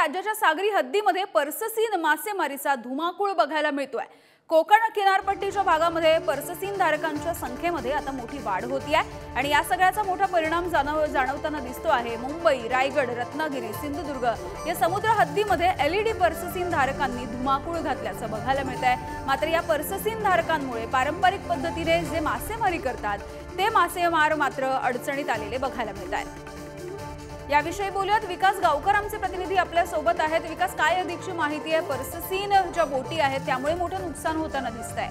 राज्याच्या सागरी हद्दीमध्ये पर्ससीन मासेमारीचा धुमाकूळ बघायला मिळतोय। कोकण किनारपट्टीच्या भागामध्ये पर्ससीन धारकांच्या संख्येमध्ये आता मोठी वाढ होती आहे आणि या सगळ्याचा मोठा परिणाम जाणवताना दिसतो आहे। मुंबई, रायगड, रत्नागिरी, सिंधुदुर्ग या समुद्र हद्दीमध्ये एलईडी पर्ससीन धारकांनी धुमाकूळ घातल्याचं बघायला मिळतंय। मात्र या पर्ससीन धारकांमुळे पारंपरिक पद्धतीने जे मासेमारी करतात ते मासेमार मात्र अडचणीत आलेले बघायला मिळतात। याविषयी बोलूयात, विकास गावकर आमचे प्रतिनिधी आपल्या सोबत आहेत। विकास, काय अधिकची माहिती आहे? पर्ससीन ज्या बोटी आहेत त्यामुळे मोठं नुकसान होताना दिसतंय।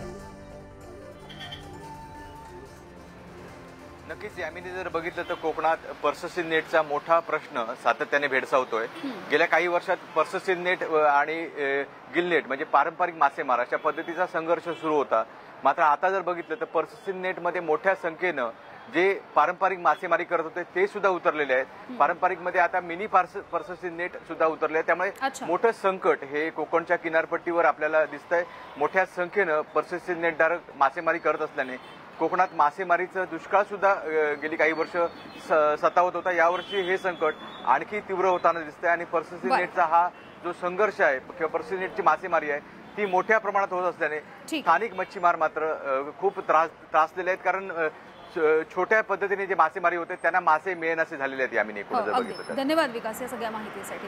नक्कीच यामिनी जर बघितलं तर कोकणात पर्ससीन नेटचा मोठा प्रश्न सातत्याने भेडसावतोय। गेल्या काही वर्षात पर्ससीन नेट आणि गिल नेट म्हणजे पारंपरिक मासेमार अशा पद्धतीचा संघर्ष सुरू होता। मात्र आता जर बघितलं तर पर्ससीन नेटमध्ये मोठ्या संख्येनं जे पारंपरिक मासेमारी करत होते ते सुद्धा उतरलेले आहेत। पारंपरिक मध्ये आता मिनी पर्ससीन नेट सुद्धा उतरले आहे, त्यामुळे मोठं संकट हे कोकणच्या किनारपट्टीवर आपल्याला दिसतंय। मोठ्या संख्येनं पर्ससीन नेटधारक मासेमारी करत असल्याने कोकणात मासेमारीचं दुष्काळ सुद्धा गेली काही वर्ष सतावत होता। यावर्षी हे संकट आणखी तीव्र होताना दिसतंय आणि पर्ससीन नेटचा हा जो संघर्ष आहे किंवा पर्ससीन नेटची मासेमारी आहे ती मोठ्या प्रमाणात होत असल्याने स्थानिक मच्छीमार मात्र खूप त्रासलेले आहेत, कारण छोट्या पद्धतीने जे मासेमारी होते त्यांना मासे मिळेनासे झालेले आहेत। यामिनी एकूण जर बघितलं तर धन्यवाद विकास या सगळ्या माहितीसाठी।